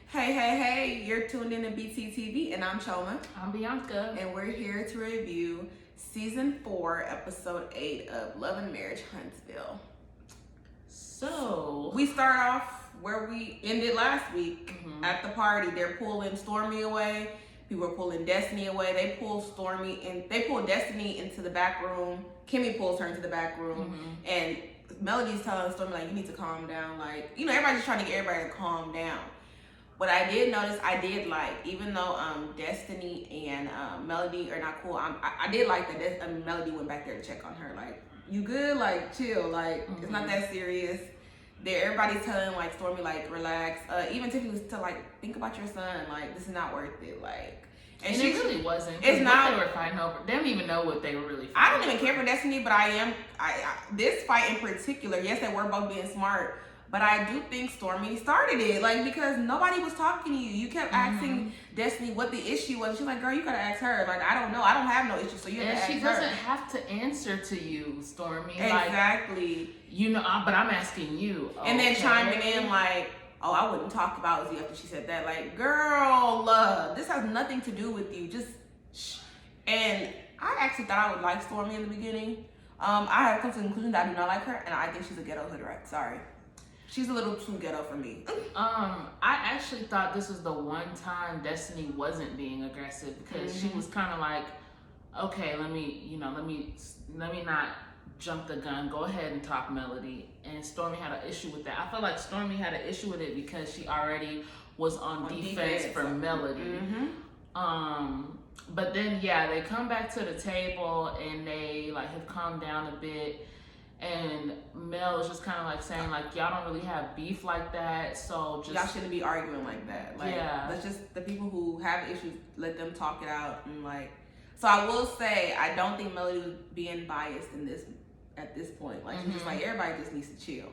Hey, you're tuned in to BTTV, and I'm Chioma. I'm Bianca. And we're here to review Season 4, Episode 8 of Love and Marriage, Huntsville. So, we start off where we ended last week at the party. They're pulling Stormy away. People are pulling Destiny away. They pull Destiny into the back room. Kimmy pulls her into the back room. And Melody's telling Stormy, like, you need to calm down. Like, everybody's trying to get everybody to calm down. What I did notice, even though Destiny and Melody are not cool, I did like that Melody went back there to check on her. Like, you good? Like, chill. Like, it's not that serious. Everybody's telling, like, Stormy, like, relax. Even Tiffany was to, like, think about your son. Like, this is not worth it. Like, and it really wasn't. It's not. They were fighting over. They don't even know what they were really fighting I don't even care for Destiny, but this fight in particular, yes, they were both being smart. But I do think Stormy started it, like, because nobody was talking to you. You kept asking Destiny what the issue was. She's like, girl, you gotta ask her. Like, I don't know. I don't have no issue, so you have to ask her. And she doesn't have to answer to you, Stormy. Exactly. Like, but I'm asking you. And then chiming in like, oh, I wouldn't talk about Ozzy after she said that. Like, girl, this has nothing to do with you. Just shh. And I actually thought I would like Stormy in the beginning. I have come to the conclusion that I do not like her, and I think she's a ghetto hood rat. Sorry. She's a little too ghetto for me. I actually thought this was the one time Destiny wasn't being aggressive because she was kind of like, okay, let me not jump the gun. Go ahead and talk Melody. And Stormy had an issue with that. I felt like Stormy had an issue with it because she already was on defense for Melody. But then they come back to the table and they like have calmed down a bit. And Mel is just kind of like saying, like, y'all don't really have beef like that, so just... Y'all shouldn't be arguing like that. Like, let's just, the people who have issues, let them talk it out. And, like, so I will say, I don't think Melody was being biased at this point. Like, she's just like, everybody just needs to chill.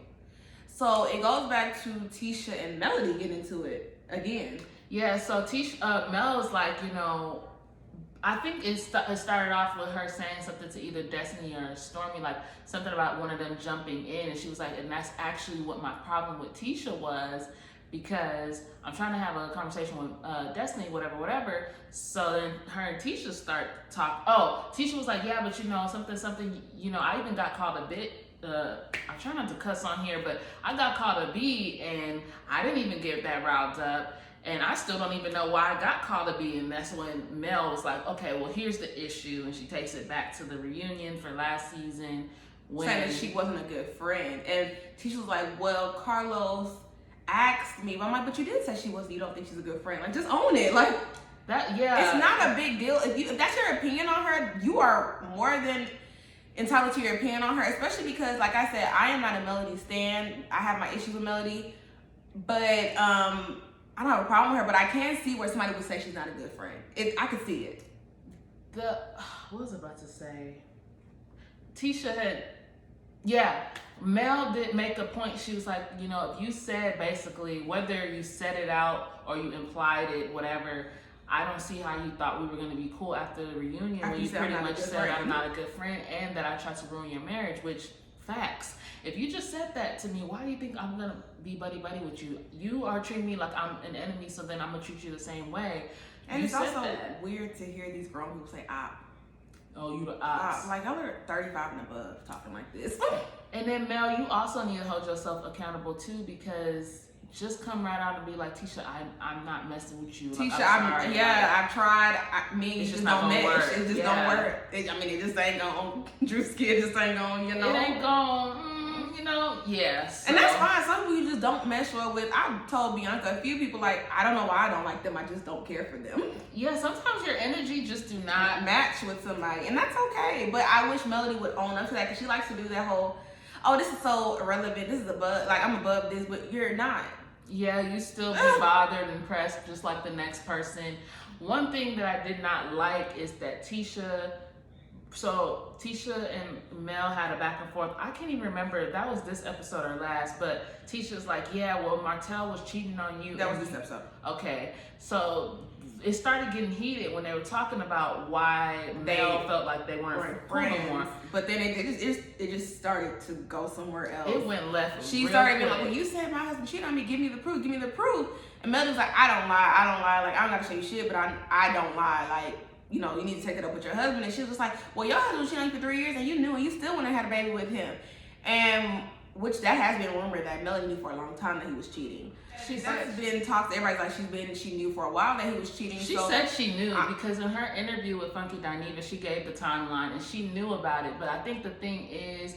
So it goes back to Tisha and Melody getting into it again. Yeah, so Mel was like, I think it started off with her saying something to either Destiny or Stormy, like something about one of them jumping in. And she was like, and that's actually what my problem with Tisha was, because I'm trying to have a conversation with Destiny, whatever. So then her and Tisha start talk. Oh, Tisha was like, yeah, but something, I even got called a bit, I'm trying not to cuss on here, but I got called a B and I didn't even get that riled up. And I still don't even know why I got called a B. And that's when Mel was like, okay, well, here's the issue. And she takes it back to the reunion for last season. Saying that she wasn't a good friend. And Tisha was like, well, Carlos asked me. But I'm like, but you did say you don't think she's a good friend. Like, just own it. Like, it's not a big deal. If that's your opinion on her, you are more than entitled to your opinion on her. Especially because, like I said, I am not a Melody stan. I have my issues with Melody. But, I don't have a problem with her, but I can see where somebody would say she's not a good friend. I could see it. What was I about to say? Tisha Mel did make a point. She was like, if you said basically, whether you said it out or you implied it, whatever, I don't see how you thought we were going to be cool after the reunion when you pretty much said I'm not a good friend and that I tried to ruin your marriage, which, facts. If you just said that to me, why do you think I'm gonna be buddy-buddy with you? You are treating me like I'm an enemy, so then I'm gonna treat you the same way. And it's also weird to hear these grown people say op. Oh, you the ops. Like, I'm 35 and above talking like this. And then, Mel, you also need to hold yourself accountable, too, because just come right out and be like, Tisha, I'm not messing with you. Tisha, like, I've tried. It's just not don't gonna mesh. work. It just don't work. It just ain't going. Drew's kid just ain't going, It ain't going, yes. And that's fine. Some people you just don't mesh well with. I told Bianca, a few people, like, I don't know why I don't like them. I just don't care for them. Yeah, sometimes your energy just do not match with somebody. And that's okay. But I wish Melody would own up to that, because she likes to do that whole, oh, this is so irrelevant. This is above, like, I'm above this, but you're not. Yeah, you still be bothered and pressed just like the next person. One thing that I did not like is that Tisha So Tisha and Mel had a back and forth. I can't even remember if that was this episode or last, but Tisha's like, yeah, well, Martell was cheating on you. That was this episode. Okay, so it started getting heated when they were talking about why Mel felt like they weren't friends anymore. But then it just started to go somewhere else. It went left. She started being like, well, you said my husband cheated on me. Give me the proof. Give me the proof. And Mel was like, I don't lie. Like, I'm not gonna show you shit, but I don't lie. Like, you know, you need to take it up with your husband. And she was just like, well, your husband was cheating on you for 3 years and you knew and you still went and had a baby with him. And which that has been rumored that Melanie knew for a long time that he was cheating. That's been talked. Everybody's like she knew for a while that he was cheating. She said she knew because in her interview with Funky Dineva, she gave the timeline and she knew about it. But I think the thing is,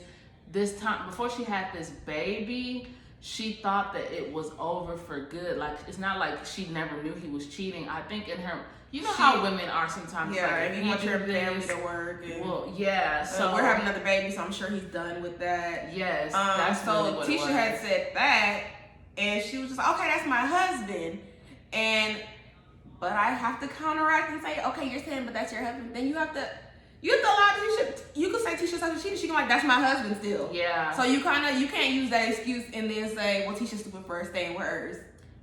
this time before she had this baby, she thought that it was over for good. Like, it's not like she never knew he was cheating. I think in her, you know how women are sometimes. Yeah, like, if you want your family to work. And, well, yeah. So we're having another baby, so I'm sure he's done with that. Yes, that's so really what Tisha had said that, and she was just like, okay, that's my husband, but I have to counteract and say, okay, you're saying, but that's your husband. Then you have to allow Tisha. You could say Tisha's husband cheated. She can like, that's my husband still. Yeah. So you can't use that excuse and then say, well, Tisha's stupid for staying with hers.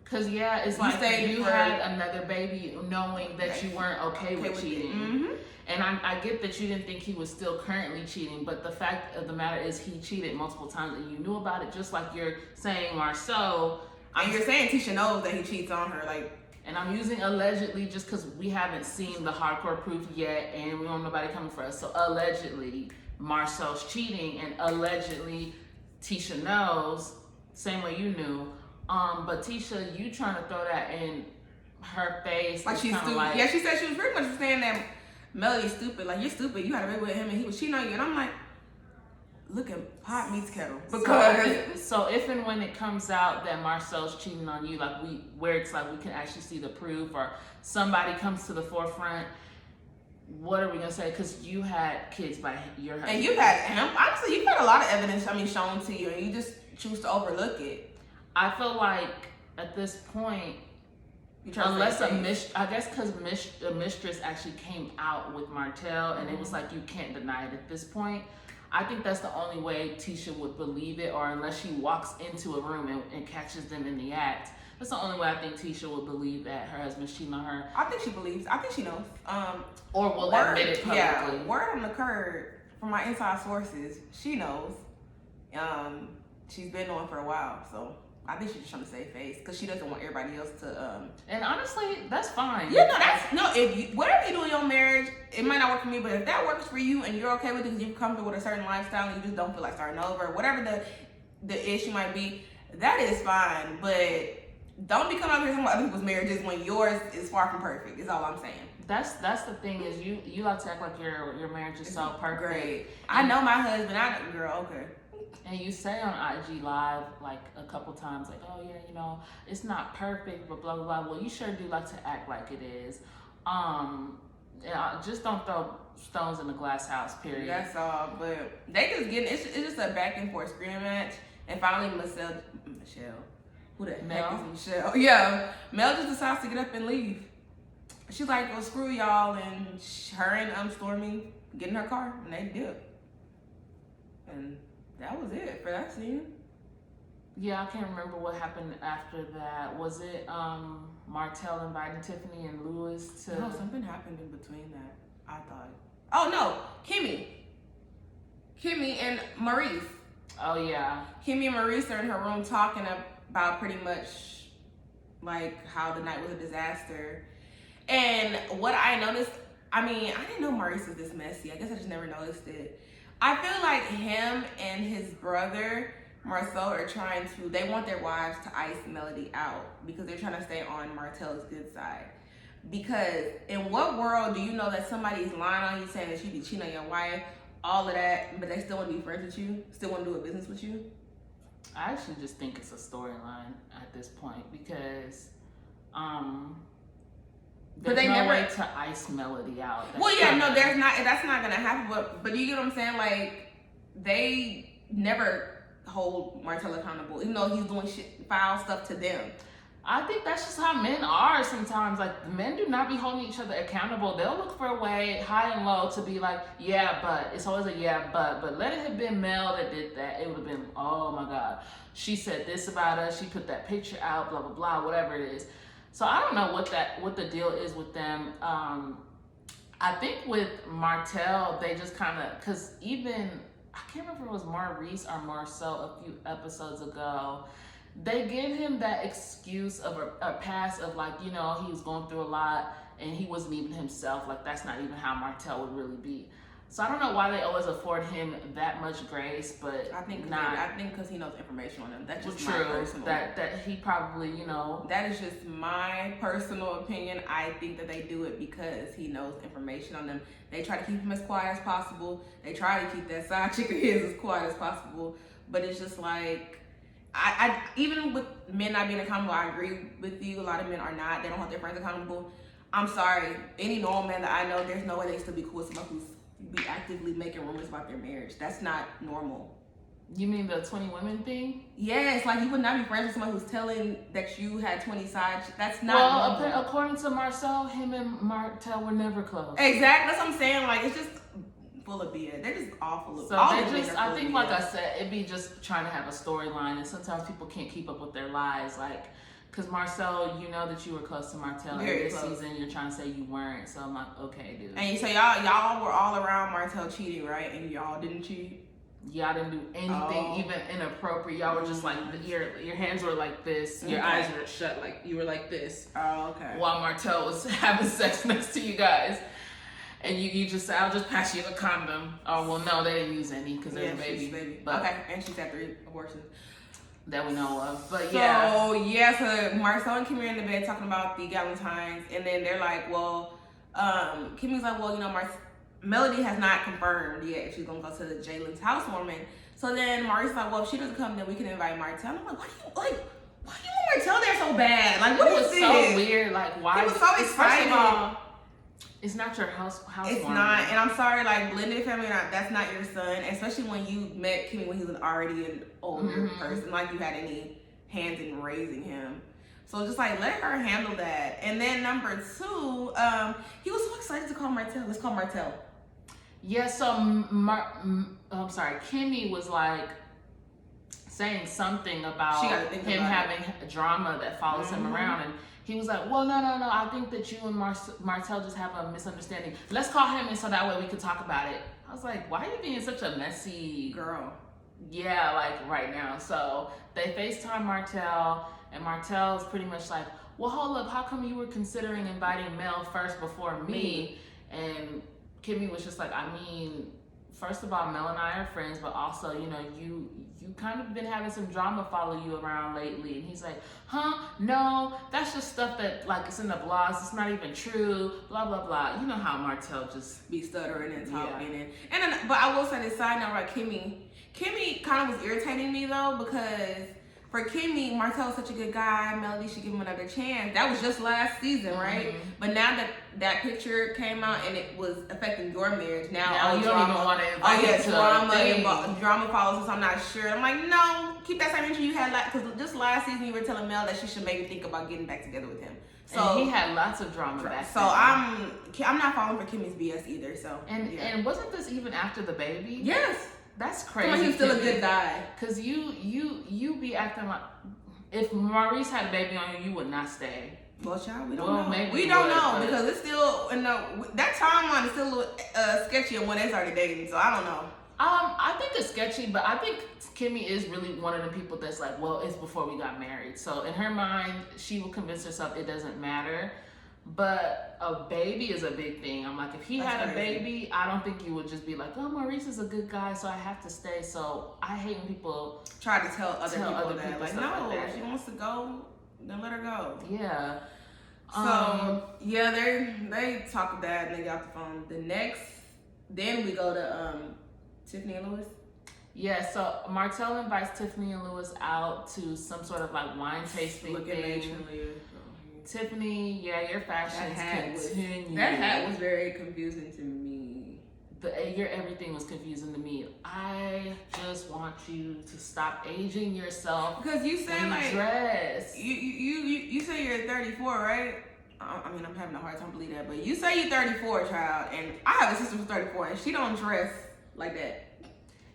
Cause yeah, it's like you had another baby knowing that you weren't okay with cheating. Mm-hmm. And I get that you didn't think he was still currently cheating, but the fact of the matter is he cheated multiple times and you knew about it, just like you're saying, Marceau. And you're saying Tisha knows that he cheats on her, like. And I'm using allegedly just because we haven't seen the hardcore proof yet and we don't know nobody coming for us. So allegedly Marcel's cheating and allegedly Tisha knows, same way you knew. But Tisha, you trying to throw that in her face. Like she's stupid. Yeah, she said she was pretty much saying that Melody's stupid. Like, you're stupid. You had a baby with him and he was cheating on you. And I'm like, look at pot meets kettle. Because so if and when it comes out that Marcel's cheating on you, like where it's like we can actually see the proof or somebody comes to the forefront, what are we gonna say? Because you had kids by your husband. And you've had a lot of evidence, shown to you, and you just choose to overlook it. I feel like at this point, unless I guess because a mistress actually came out with Martell, and it was like you can't deny it at this point. I think that's the only way Tisha would believe it, or unless she walks into a room and catches them in the act. That's the only way I think Tisha would believe that her husband's cheating on her. I think she believes. I think she knows. Or will admit it publicly. Yeah, word on the curb from my inside sources, she knows. She's been knowing for a while, so I think she's just trying to save face because she doesn't want everybody else to. And honestly, that's fine. Yeah, if whatever you do in your marriage, it might not work for me, but if that works for you and you're okay with it because you're comfortable with a certain lifestyle and you just don't feel like starting over, whatever the issue might be, that is fine. But don't be coming out here talking about other people's marriages when yours is far from perfect. Is all I'm saying. That's the thing is you like to act like your marriage is so perfect. Great. I know my husband. Girl, okay. And you say on IG Live like a couple times, like, oh yeah, it's not perfect, but blah blah blah. Well, you sure do like to act like it is. Just don't throw stones in the glass house. Period. That's all. But they just it's just a back and forth screaming match. And finally, Michelle, who the heck is Michelle? Yeah, Mel just decides to get up and leave. She's like, well, screw y'all, and her and Stormy get in her car and they dip. And that was it for that scene. Yeah, I can't remember what happened after that. Was it Martell inviting Tiffany and Lewis to... No, something happened in between that, I thought. Oh, no, Kimmy and Maurice. Oh, yeah. Kimmy and Maurice are in her room talking about pretty much like how the night was a disaster. And what I noticed, I didn't know Maurice was this messy. I guess I just never noticed it. I feel like him and his brother, Marceau, they want their wives to ice Melody out because they're trying to stay on Martell's good side. Because in what world do you know that somebody's lying on you saying that you be cheating on your wife, all of that, but they still want to be friends with you, still want to do a business with you? I actually just think it's a storyline at this point because there's no way to ice Melody out. There's not. That's not gonna happen. But you get what I'm saying? Like, they never hold Martell accountable, even though he's doing foul stuff to them. I think that's just how men are sometimes. Like, men do not be holding each other accountable. They'll look for a way, high and low, to be like, yeah, but. It's always a yeah, but. But let it have been Mel that did that. It would have been, oh my God. She said this about us. She put that picture out, blah, blah, blah, whatever it is. So I don't know what the deal is with them. I think with Martell, they just kind of, because even, I can't remember if it was Maurice or Marcel a few episodes ago, they give him that excuse of a pass of like, you know, he was going through a lot and he wasn't even himself. Like, that's not even how Martell would really be. So I don't know why they always afford him that much grace, but I think because he knows information on them. That's just my personal. That he probably, you know. That is just my personal opinion. I think that they do it because he knows information on them. They try to keep him as quiet as possible. They try to keep that side chick of his as quiet as possible. But it's just like, I even with men not being accountable, I agree with you. A lot of men are not. They don't hold their friends accountable. I'm sorry. Any normal man that I know, there's no way they still be cool with somebody who's be actively making rumors about their marriage. That's not normal. You mean the 20 women thing? Yes, like you would not be friends with somebody who's telling that you had 20 sides. That's not normal. According to Marcel, him and Martell were never close. Exactly. That's what I'm saying. Like, it's just full of BS. They're just all full of. So all they just, I think, like I said, it'd be just trying to have a storyline, and sometimes people can't keep up with their lies, like. Because Marcel, you know that you were close to Martell, and this season you're trying to say you weren't. So I'm like, okay, dude. And so y'all were all around Martell cheating, right? And y'all didn't cheat? Y'all didn't do anything even inappropriate. Y'all were just like, your hands were like this, your eyes were shut, like you were like this. Oh, okay. While Martell was having sex next to you guys. And you just said, I'll just pass you the condom. Oh, well, no, they didn't use any because there's a baby. But, okay, and she's had 3 abortions. That we know of, but so Marcel and Kimmy are in the bed talking about the Galentine's, and then they're like, well, Kimmy's like, well, you know, Melody has not confirmed yet if she's gonna go to the Jalen's housewarming. So then Maurice's like, well, if she doesn't come, then we can invite Martell. I'm like, why do you want Martell there so bad? Like, what is this? It was so weird. Like, why? He was so excited. First of all, it's not your house. It's not, and I'm sorry, like blended family, that's not your son. Especially when you met Kimmy when he was already an older person, like you had any hands in raising him. So just like let her handle that. And then number 2, he was so excited to call Martell. Let's call Martell. Yeah. So I'm sorry, Kimmy was like saying something about him having drama that follows him around, and he was like, well, no, I think that you and Martell just have a misunderstanding. Let's call him in so that way we can talk about it. I was like, why are you being such a messy girl? Yeah, like right now. So they FaceTime Martell, and Martell's pretty much like, well, hold up, how come you were considering inviting Mel first before me? And Kimmy was just like, I mean, first of all, Mel and I are friends, but also, you know, you kind of been having some drama follow you around lately. And he's like, huh? No, that's just stuff that, like, it's in the blogs. It's not even true, blah, blah, blah. You know how Martell just be stuttering and talking. And then, but I will say this side note about Kimmy kind of was irritating me, though, because for Kimmy, Martell is such a good guy. Melody should give him another chance. That was just last season, right? But now that picture came out and it was affecting your marriage, now you don't even want to invite drama follows us. I'm not sure. I'm like, no, keep that same energy you had because just last season you were telling Mel that she should maybe think about getting back together with him. So and he had lots of drama back so then. I'm not falling for Kimmy's BS either. So and wasn't this even after the baby? Yes. That's crazy. Like he's still a good guy. Cause you be acting like if Maurice had a baby on you, you would not stay. Well, child, we don't know. We don't know because it's still that timeline is still a little sketchy on when they started dating. So I don't know. I think it's sketchy, but I think Kimmy is really one of the people that's like, well, it's before we got married. So in her mind, she will convince herself it doesn't matter. But a baby is a big thing. I'm like, if he had a baby, I don't think you would just be like, oh, Maurice is a good guy, so I have to stay. So I hate when people try to tell other people that. Like, no, if she wants to go, then let her go. Yeah. So they talk that and they got the phone. Then we go to Tiffany and Louis. Yeah, so Martell invites Tiffany and Louis out to some sort of like wine tasting thing. Tiffany, your fashions continue. That hat was very confusing to me. your everything was confusing to me. I just want you to stop aging yourself. Because you say like dress. You say you're 34, right? I mean, I'm having a hard time believing that, but you say you're 34, child, and I have a sister who's 34, and she don't dress like that.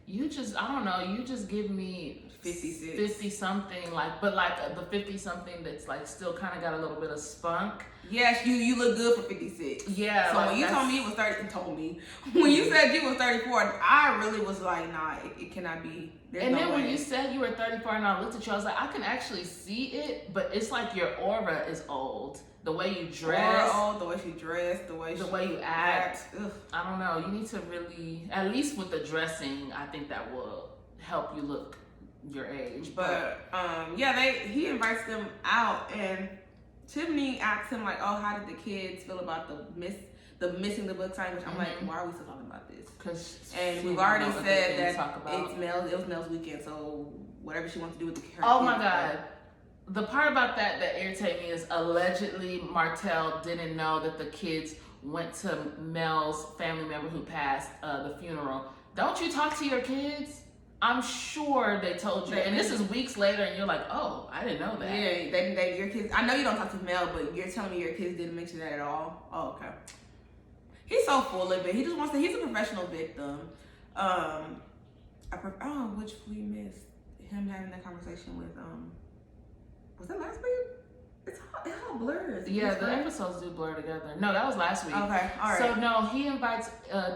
You just, I don't know, you just give me 56. 50 something, like, but like the 50 something that's like still kind of got a little bit of spunk. Yes, you look good for 56. Yeah. So like when you told me you was 30, when you said you was 34, I really was like, nah, it cannot be. There's and no then way. when you said you were 34 and I looked at you, I was like, I can actually see it, but it's like your aura is old. The way you dress, the way she dressed, the way you act. Ugh. I don't know. You need to really, at least with the dressing, I think that will help you look your age. But yeah, he invites them out, and Tiffany asks him like, "Oh, how did the kids feel about the missing the book sign?" Which I'm like, why are we still talking about this? And we've already said that it was Mel's weekend, so whatever she wants to do with her. Oh my God. The part about that irritated me is allegedly Martell didn't know that the kids went to Mel's family member who passed the funeral. Don't you talk to your kids? I'm sure they told you. And this is weeks later and you're like, oh, I didn't know that. Yeah, your kids. I know you don't talk to Mel, but you're telling me your kids didn't mention that at all? Oh, okay. He's so full of it. He just wants to, he's a professional victim. Which we missed him having that conversation with, was that last week? It all blurs. Yeah, the episodes do blur together. No, that was last week. Okay, all right. So no, he invites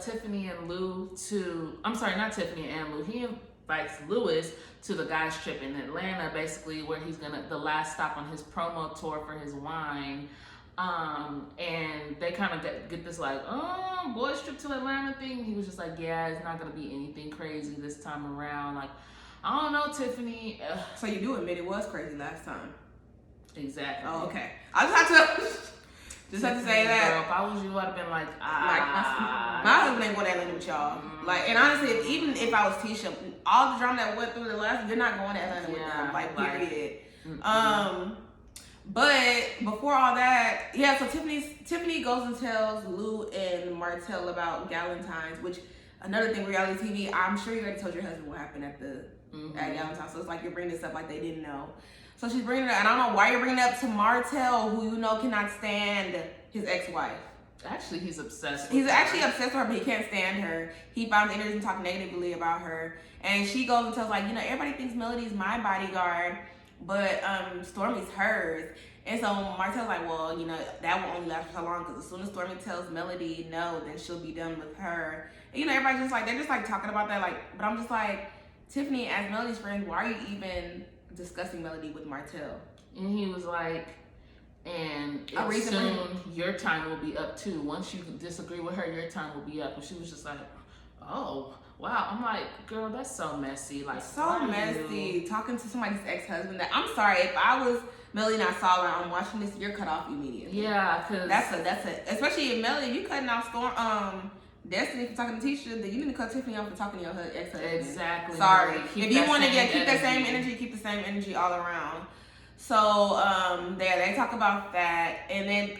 Tiffany and Lou to, I'm sorry, not Tiffany and Lou. He invites Lewis to the guys trip in Atlanta, basically where he's the last stop on his promo tour for his wine. And they kind of get this like, oh, boys trip to Atlanta thing. He was just like, yeah, it's not gonna be anything crazy this time around. Like, I don't know, Tiffany. So you do admit it was crazy last time. Exactly. Oh, okay. I just have to say that. Girl, if I was you, I'd have been like, my husband ain't going to Atlanta with y'all. Like, and honestly, even if I was Tisha, all the drama that went through the last, you're not going to Atlanta with them. Like, period. But before all that, yeah. So Tiffany goes and tells Lou and Martell about Galentine's, which another thing, reality TV. I'm sure you already told your husband what happened at Galentine's. So it's like you're bringing this up like they didn't know. So she's bringing it up, and I don't know why you're bringing it up to Martell, who you know cannot stand his ex-wife. Actually, he's obsessed with He's her. actually obsessed with her, but he can't stand her. He finds interviews and talk negatively about her. And she goes and tells, like, you know, everybody thinks Melody's my bodyguard, but Stormy's hers. And so Martell's like, well, you know, that will only last for so long, because as soon as Stormy tells Melody no, then she'll be done with her. And, you know, everybody's just like, they're just like talking about that, like, but I'm just like, Tiffany, as Melody's friend, why are you even discussing Melody with Martell? And he was like, and reason soon your time will be up too. Once you disagree with her, your time will be up. And she was just like, oh, wow. I'm like, girl, that's so messy. Like, so messy. Talking to somebody's ex-husband that, I'm sorry, if I was Melody and I saw her, I'm watching this, you're cut off immediately. Yeah, because that's a, especially if Melody, you cutting off Destiny for talking to Tisha, then you need to cut Tiffany off for talking to your ex-husband. Exactly. Sorry. If you want to keep that same energy all around. So they talk about that, and then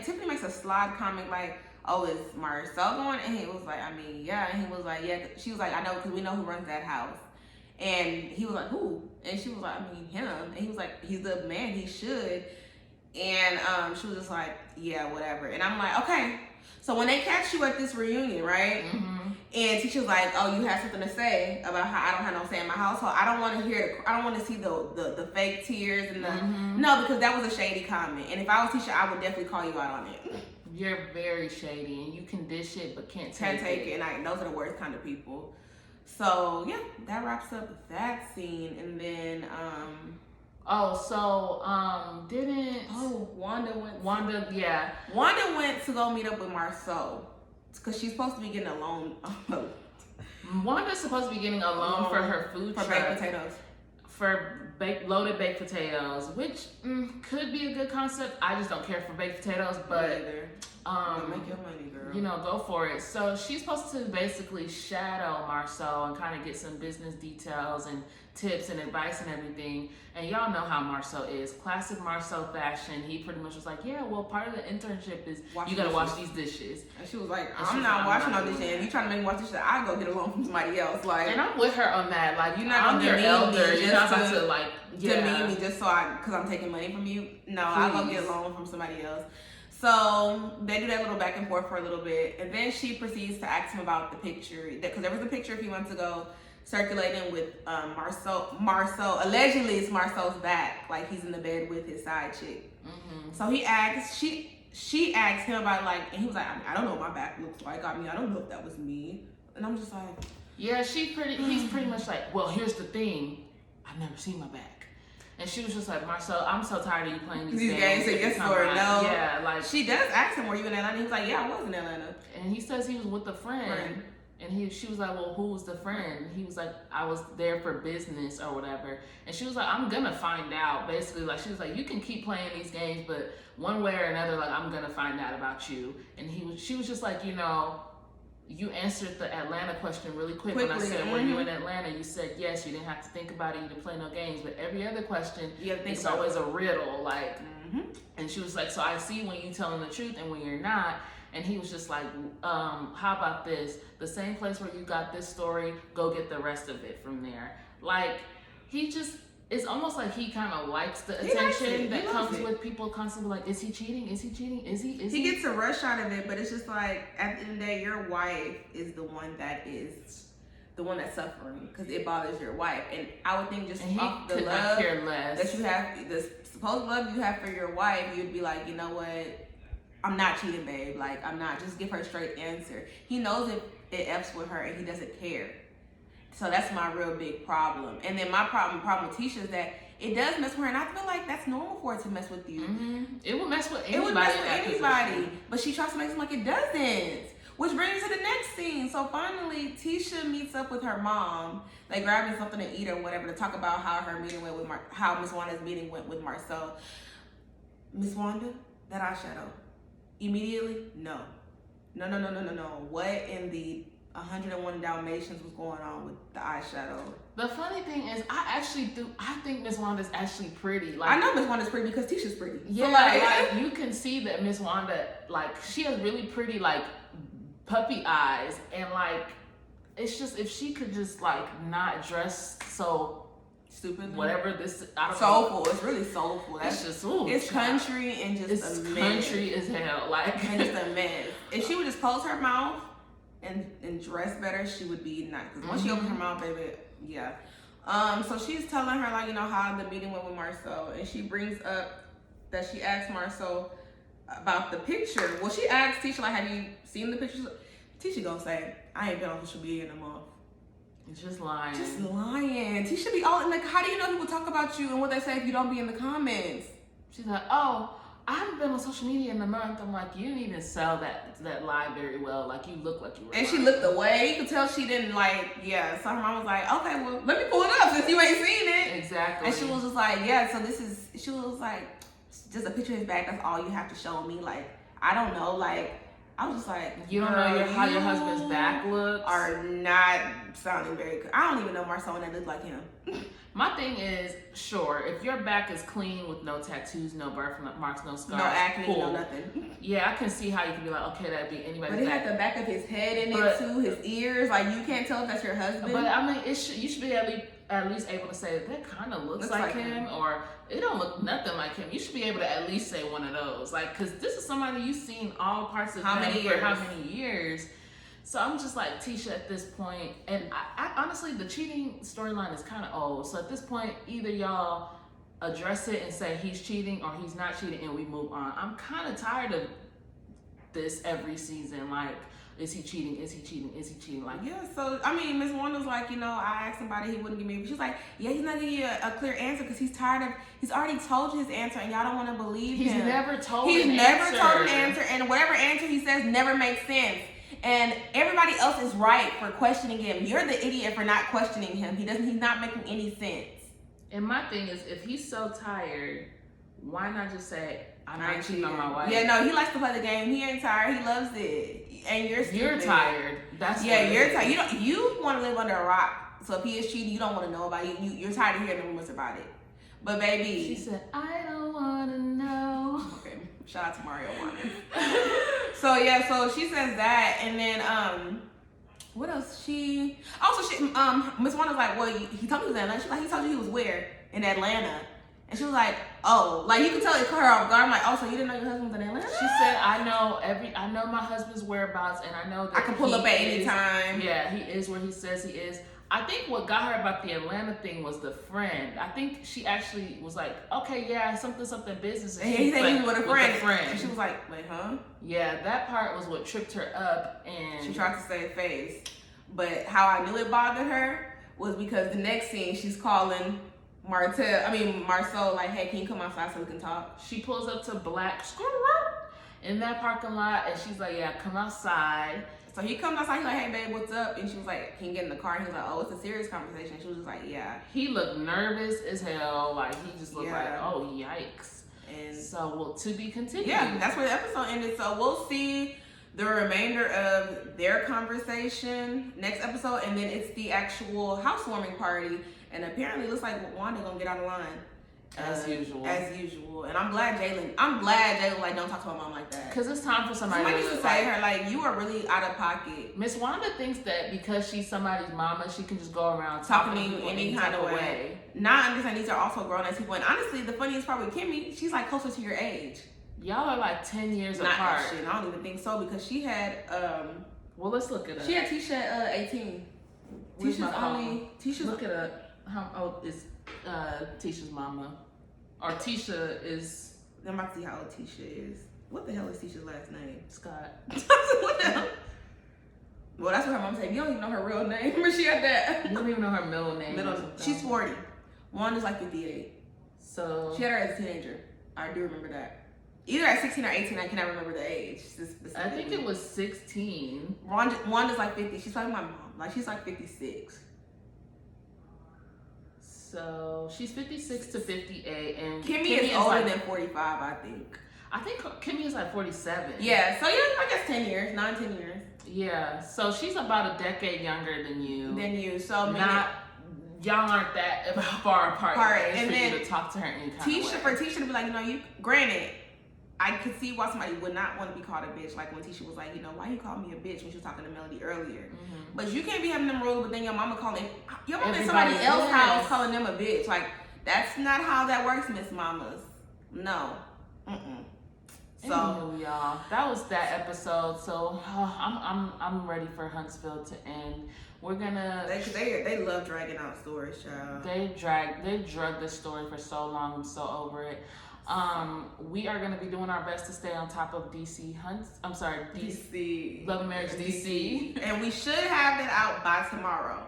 Tiffany makes a slide comment like, oh, is Marcel going? And he was like, I mean, yeah. And he was like, yeah. She was like, I know, because we know who runs that house. And he was like, who? And she was like, I mean, him. And he was like, he's the man, he should. And she was just like, yeah, whatever. And I'm like, okay. So when they catch you at this reunion, right? Mm-hmm. And Tisha's like, oh, you have something to say about how I don't have no say in my household. I don't want to see the fake tears and the, no, because that was a shady comment. And if I was Tisha, I would definitely call you out on it. You're very shady, and you can dish it, but can't take it. And those are the worst kind of people. So yeah, that wraps up that scene. And then Wanda went to go meet up with Marceau because she's supposed to be getting a loan. Wanda's supposed to be getting a loan for her food truck. For baked potatoes. For loaded baked potatoes, which could be a good concept. I just don't care for baked potatoes, but make your money, girl. You know, go for it. So she's supposed to basically shadow Marceau and kind of get some business details and tips and advice and everything. And y'all know how Marcel is. Classic Marcel fashion. He pretty much was like, yeah, well, part of the internship is you gotta wash these dishes. And she was like, I'm not washing no dishes. If you trying to make me wash dishes, I go get a loan from somebody else. Like, and I'm with her on that. Like, you're not I'm your elder. You're not about to like demean me just because I'm taking money from you. No, I'll go get a loan from somebody else. So they do that little back and forth for a little bit, and then she proceeds to ask him about the picture, because there was a picture a few months ago circulating with Marcel. Allegedly, it's Marcel's back, like he's in the bed with his side chick. Mm-hmm. So he asked, she asked him about and he was like, I don't know what my back looks like. I mean, I don't know if that was me, and I'm just like, yeah, he's pretty much like, well, here's the thing, I've never seen my back. And she was just like, Marcel, I'm so tired of you playing these games. Say yes or no. Yeah, like she does ask him, were you in Atlanta? He was like, yeah, I was in Atlanta. And he says he was with a friend. And she was like, well, who was the friend? And he was like, I was there for business or whatever. And she was like, I'm gonna find out. Basically, like, she was like, you can keep playing these games, but one way or another, like, I'm gonna find out about you. And she was just like, you answered the Atlanta question really quick. When I said, were you in Atlanta? You said yes. You didn't have to think about it. You didn't play no games. But every other question, it's always a riddle. Like, and she was like, so I see when you telling the truth and when you're not. And he was just like, how about this? The same place where you got this story, go get the rest of it from there. Like, it's almost like he kind of likes the attention that comes with people constantly like, is he cheating? Is he cheating? Is he? He gets a rush out of it, but it's just like, at the end of the day, your wife is the one that's suffering because it bothers your wife. And I would think just off the love that you have, the supposed love you have for your wife, you'd be like, you know what? I'm not cheating, babe. Like, I'm not. Just give her a straight answer. He knows it F's with her and he doesn't care. So that's my real big problem. And then my problem with Tisha is that it does mess with her, and I feel like that's normal for it to mess with you. Mm-hmm. It would mess with anybody. It would mess with anybody, but she tries to make it seem like it doesn't. Which brings to the next scene. So finally, Tisha meets up with her mom. They grabbing something to eat or whatever to talk about how her meeting went with how Miss Wanda's meeting went with Marcel. Miss Wanda, that eyeshadow. Immediately, no. What in the 101 Dalmatians was going on with the eyeshadow? The funny thing is, I think Miss Wanda's actually pretty. Like, I know Miss Wanda's pretty because Tisha's pretty. Yeah, so like you can see that Miss Wanda, like, she has really pretty, like, puppy eyes, and like, it's just, if she could just like not dress so stupid, whatever this, I don't soulful. know. It's really soulful. It's just it's country and just it's a mess. Country as hell, like, and just a mess. If she would just close her mouth and dress better, she would be nice. Because once she opens her mouth, baby, yeah. So she's telling her, like, how the meeting went with Marcel, and she brings up that she asked Marcel about the picture. Well, she asked Tisha, like, have you seen the pictures? Tisha gonna say, I ain't been on social media in a month. It's just lying. Just lying. Tisha be all like, how do you know people talk about you and what they say if you don't be in the comments? She's like, oh, I haven't been on social media in a month. I'm like, you didn't even sell that lie very well. Like, you look like you were. And lying. She looked away. You could tell she didn't yeah. So her mom was like, okay, well, let me pull it up since you ain't seen it. Exactly. And she was just like, yeah, so she was like, just a picture of his back. That's all you have to show me. Like, I don't know. Like, I was just like, you don't know how your husband's back looks? Are not sounding very good. I don't even know Marcel and that look like him. My thing is, sure, if your back is clean with no tattoos, no birthmarks, no scars, no acne, cool. no nothing. Yeah, I can see how you can be like, okay, that'd be anybody's back. But it had the back of his head in it too, his ears. Like, you can't tell if that's your husband. But I mean, you should be at least able to say that kind of looks like him, or it don't look nothing like him. You should be able to at least say one of those, like, because this is somebody you've seen all parts of how many years. So I'm just like, Tisha, at this point, and I honestly, the cheating storyline is kind of old. So at this point, either y'all address it and say he's cheating or he's not cheating, and we move on. I'm kind of tired of this every season. Like, is he cheating? Is he cheating? Is he cheating? Like, yeah. So I mean, Miss Wanda's like, I asked somebody, he wouldn't give me. She's like, yeah, he's not giving you a clear answer because he's tired of. He's already told you his answer, and y'all don't want to believe him. He's never told. He's never told an answer, and whatever answer he says never makes sense. And everybody else is right for questioning him. You're the idiot for not questioning him. He's not making any sense. And my thing is, if he's so tired, why not just say, I'm not cheating on my wife? Yeah, no, he likes to play the game. He ain't tired. He loves it. And you're stupid. You're tired. That's you're tired. You want to live under a rock So if he is cheating, you don't want to know about it. You're tired of hearing the rumors about it. But baby, She said, I don't want to know. okay, shout out to Mario Wanda. So yeah, so she says that, and then what else? She Miss Wanda's like, well, he told me he was in Atlanta. She's like, he told you he was where? In Atlanta. And she was like, oh, like you could tell it caught her off guard. I'm like, oh, so you didn't know your husband was in Atlanta? She said, I know my husband's whereabouts, and I know that I can pull up at any time. Yeah, he is where he says he is. I think what got her about the Atlanta thing was the friend. I think she actually was like, okay, yeah, something business. And he said he was with a friend. And she was like, wait, huh? Yeah, that part was what tripped her up, and she tried to save face. But how I knew it bothered her was because the next scene, she's calling Marcel, like, hey, can you come outside so we can talk? She pulls up to Black in that parking lot, and she's like, yeah, come outside. So he comes outside, he's like, hey, babe, what's up? And she was like, can you get in the car? And he was like, oh, it's a serious conversation. She was just like, yeah. He looked nervous as hell. Like, he just looked like, oh, yikes. And so, well, to be continued. Yeah, that's where the episode ended. So we'll see the remainder of their conversation next episode. And then it's the actual housewarming party. And apparently it looks like Wanda gonna get out of line. As usual. And I'm glad Jalen like, don't talk to my mom like that. Because it's time for somebody needs to say to her, like, you are really out of pocket. Miss Wanda thinks that because she's somebody's mama, she can just go around talking to you any kind of way. Not understand these are also grown ass people. And honestly, the funniest part with Kimmy, she's like closer to your age. Y'all are like 10 years Not apart. That shit. I don't even think so, because she had well, let's look it up. She had Tisha at 18. Tisha's look it up. How old is Tisha's mama? Or Tisha is... I'm about to see how old Tisha is. What the hell is Tisha's last name? Scott. What the hell? Well, that's what her mom said. You don't even know her real name. But she had that. You don't even know her middle name. She's 40. Wanda's like 58. So... She had her as a teenager. I do remember that. Either at 16 or 18, I cannot remember the age. I think it was 16. Wanda's like 50. She's like my mom. Like, she's like 56. So she's 56 to 58, and Kimmy is older than 45, I think. I think Kimmy is like 47. Yeah, so yeah, I guess 10 years, 10 years. Yeah, so she's about a decade younger than you. So y'all aren't that far apart. And for then you to talk to her any kind of way. For Tisha to be like, granted, I could see why somebody would not want to be called a bitch. Like when Tisha was like, why you call me a bitch when she was talking to Melody earlier. Mm-hmm. But you can't be having them rules, but then your mama in somebody else's house calling them a bitch. Like, that's not how that works, Miss Mamas. No. So anyway, y'all, that was that episode. So I'm ready for Huntsville to end. We're gonna. They love dragging out stories, child. They drug this story for so long. I'm so over it. We are going to be doing our best to stay on top of DC Love and Marriage DC. And we should have it out by tomorrow.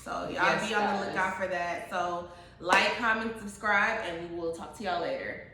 So y'all be on the lookout for that. So like, comment, subscribe, and we will talk to y'all later.